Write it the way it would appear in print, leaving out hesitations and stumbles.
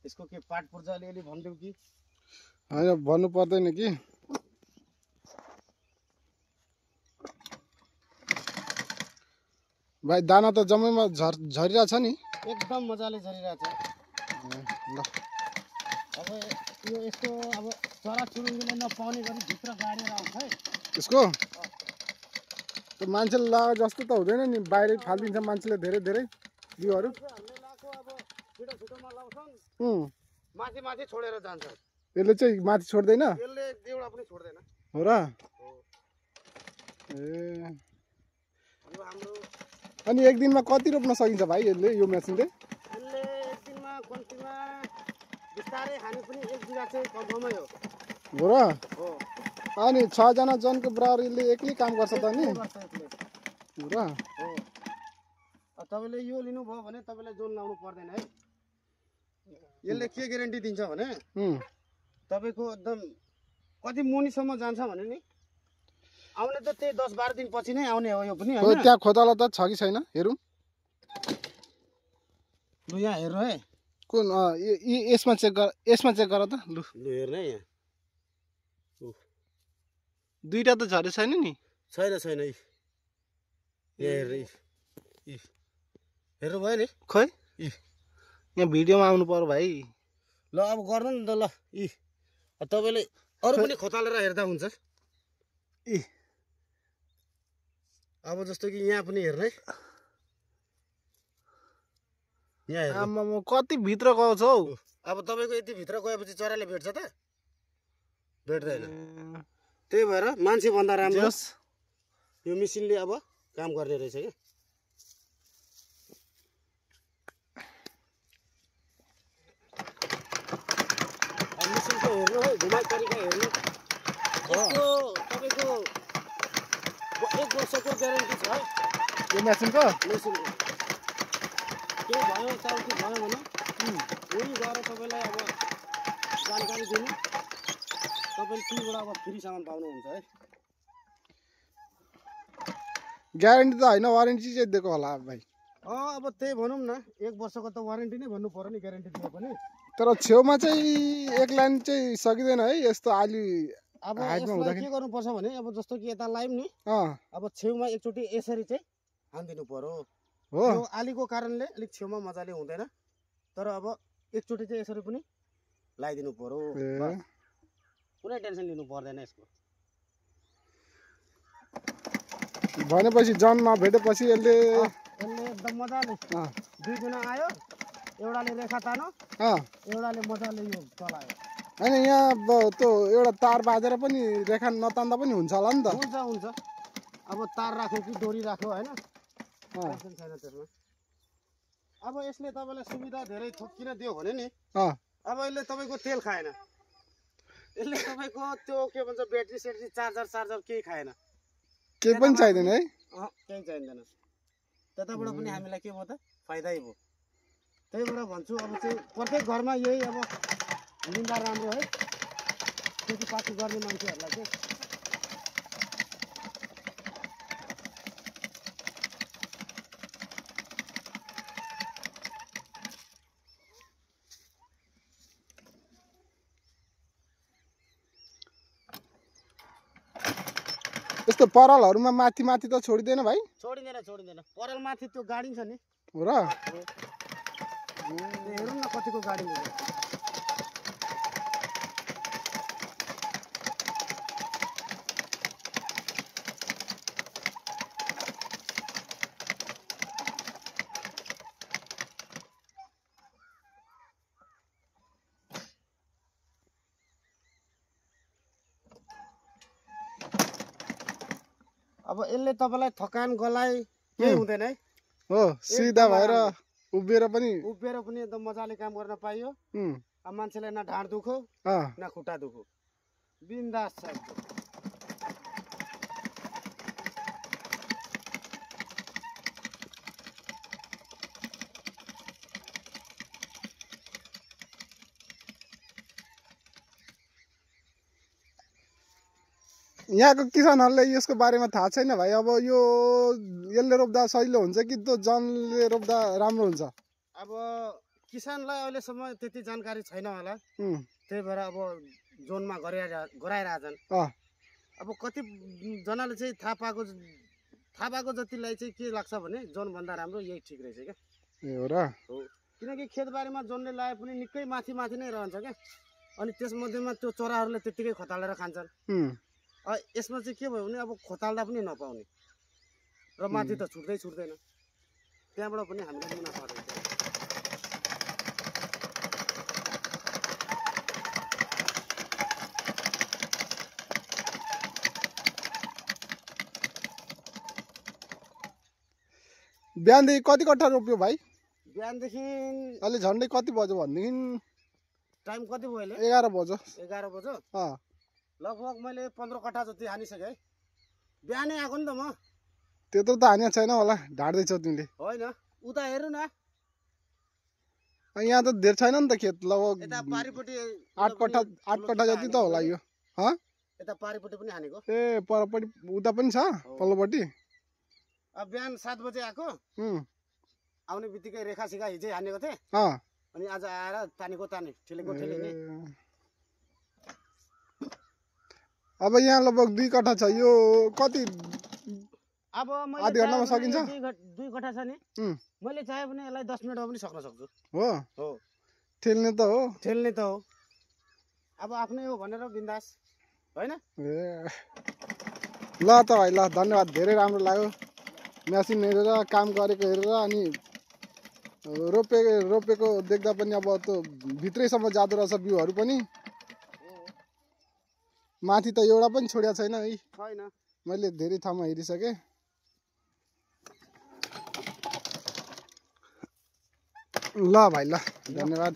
यसको के पाठ पर्छ अलिअलि भनिदेऊ कि? होइन भन्नु पर्दैन कि। भाइ दाना त जम्मैमा झरिरहेछ नि। एकदम मजाले झरिरहेछ। ल अब यो यस्तो अब चरा चुरुङ्गीले नपाउने गरी भित्र गाडेर आउँछ है यसको। त्यो मान्छेले लगाएको जस्तो त हुँदैन नि, बाहिरै फालिदिन्छ मान्छेले धेरै धेरै बिउहरू। हामीले लगाएको अब छिटो छिटोमा लाउँछन्, माथि माथि छोडेर जान्छ। यसले चाहिँ माथि छोड्दैन? यसले एउटा पनि छोड्दैन। हो र? ए यो हाम्रो। अनि एक दिनमा कति रोप्न सकिन्छ भाइ यसले, यो मेसिनले? यसले एक दिनमा कम्तीमा बिस्तारै खाने पनि 1 बिघा चाहिँ कम्फर्मै हो। हो र? हो। अनि 6 जना जनको बराबर यसले एक्लै काम गर्छ त नि? हो र? हो। तपाईँले यो लिनुभयो भने तपाईँले जोन लाउनु पर्दैन है। यसले के ग्यारेन्टी दिन्छ भने तपाईँको एकदम कति मुनिसम्म जान्छ भने नि, आउने त त्यही 10-12 दिन पछि नै आउने हो यो पनि हैन। त्यहाँ खोताला त छ कि छैन हेरौँ। लु यहाँ हेर्नु है। कुन यसमा चेक गर, यसमा चेक गर त। लु हेर्नु है यहाँ। दुईटा त झरे छैन नि? छैन छैन। यहाँ हेर्नु हेर्नु भयो नि? खै यहाँ भिडियोमा आउनु पर्यो भाइ। ल अब गर्नु नि त। ल तपाईँले अरू पनि खोतालेर हेर्दा हुन्छ। अब जस्तो कि यहाँ पनि हेर्नु है। यहाँ हेर्नु। आमा म कति भित्र गएको छ हौ। अब तपाईँको यति भित्र गएपछि चराले भेट्छ त? भेट्दैन। त्यही भएर मान्छे भन्दा राम्रो यो मेसिनले अब काम गर्ने रहेछ क्या। मेसिनको हेर्नु है, घुमाइ तरिका हेर्नु। यसको तपाईँको 1 वर्षको ग्यारेन्टी छ है यो मेसिनको। केही भयो चाउकी भयो भने उही गएर तपाईँलाई अब जानकारी दिनु, तपाईँले तीबाट अब फ्री सामान पाउनुहुन्छ है। ग्यारेन्टी त होइन, वारेन्टी चाहिँ दिएको होला भाइ। अब त्यही भनौँ न, 1 वर्षको त वारेन्टी नै भन्नु पर्यो नि, ग्यारेन्टी दिए पनि। तर छेउमा चाहिँ एक लाइन चाहिँ सकिँदैन है यस्तो आली। अब यसलाई के गर्नुपर्छ भने, अब जस्तो कि यता लाइम नि, अब छेउमा एकचोटि यसरी चाहिँ हानिदिनु पर्यो हो। यो आलीको कारणले अलिक छेउमा मजाले हुँदैन, तर अब एकचोटि चाहिँ यसरी पनि लगाइदिनु पर्यो। कुनै टेन्सन लिनु पर्दैन यसको। भनेपछि जनमा भेटेपछि यसले एकदम मजाले 2 जना आयो, एउटाले रेखा तानो, एउटाले मजाले यो चलायो। होइन यहाँ त्यो एउटा तार बाँधेर पनि रेखा नतान्दा पनि हुन्छ होला नि त? हुन्छ हुन्छ। अब तार राख्यो कि डोरी राख्यो होइन, टेन्सन छैन त्यसमा। अब यसले तपाईँलाई सुविधा धेरै थोक किन दियो भने नि, अब यसले तपाईँको तेल खाएन, यसले तपाईँको त्यो के भन्छ ब्याट्री सेट्री चार्जर केही खाएन, केही पनि चाहिँदैन है? केही चाहिँदैन। त्यताबाट पनि हामीलाई के भयो त, फाइदै भयो। त्यही भएर भन्छु अब चाहिँ प्रत्येक घरमा यही अब लिँदा राम्रो है, खेतीपाती गर्ने मान्छेहरूलाई चाहिँ। यस्तो परालहरुमा माथि माथि त छोडिदैन भाइ? छोडिदैन। पराल माथि त्यो गाडिन्छ नि। हो र? हेरौँ न कतिको गाडिन्छ। अब यसले तपाईलाई थकान गलाइ केही हुँदैन है। हो, सिधा भएर उभिएर पनि एकदम मजाले काम गर्न पाइयो। अब मान्छेलाई न ढाड दुखो न खुट्टा दुखो, बिन्दास छ। यहाँको किसानहरूले यसको बारेमा थाहा छैन भाइ। अब यो यसले रोप्दा सजिलो हुन्छ कि त्यो जनले रोप्दा राम्रो हुन्छ? अब किसानलाई अहिलेसम्म त्यति जानकारी छैन होला, त्यही भएर अब जोनमा गराइरहेछन्। अब कति जनाले चाहिँ थाहा पाएको जतिलाई चाहिँ के लाग्छ भने जोनभन्दा राम्रो यही ठिक रहेछ क्या। ए हो र? हो, किनकि खेतबारीमा जोनले लाए पनि निकै माथि नै रहन्छ क्या, अनि त्यसमध्येमा त्यो चराहरूले त्यत्तिकै खोतालेर खान्छन्। यसमा चाहिँ के भयो भने अब खोताल्दा पनि नपाउने र माथि त छुट्दैन, त्यहाँबाट पनि हामीले मुनाफा हुन्छ। बिहानदेखि कति कट्ठा रोप्यो भाइ? बिहानदेखि अहिले झन्डै कति बज्यो भनेदेखि? टाइम कति भयो अहिले? 11 बज्यो। 11 बज्यो? लगभग मैले 15 कट्ठा जति हानिसकेँ है। बिहानै आएको नि त म। त्यत्रो त हानेको छैन होला, ढाड्दैछौ तिमीले। होइन, उता हेर्नु न, यहाँ त धेर छैन नि त खेत, लगभग यता पारिपट्टि 8 कट्ठा जति त होला यो। यता पारिपट्टि पनि हानेको। ए परपट्टि उता पनि छ पल्लोपट्टि। अब बिहान 7 बजे आएको, आउने बित्तिकै रेखा सिखा हिजै हानेको थिएँ, अनि आज आएर ठेलेको नि। अब यहाँ लगभग 2 कट्ठा छ, यो कति अब आधी घन्टामा सकिन्छ? 2 कट्ठा छ नि, मैले चाहे भने यसलाई 10 मिनटमा पनि सक्न सक्छु। हो, ठेल्ने त हो। अब आफ्नै हो भनेर बिन्दास, होइन? ए ल त भाइ, ल धन्यवाद, धेरै राम्रो लाग्यो। मेसिन हेरेर काम गरेको हेरेर अनि रोपेको देख्दा पनि अब त्यो भित्रैसम्म जाँदो रहेछ बिउहरू पनि। माथि त एउटा पनि छोडेको छैन है। छैन, मैले धेरै ठाउँमा हेरिसकेँ। ल भाइ, ल धन्यवाद।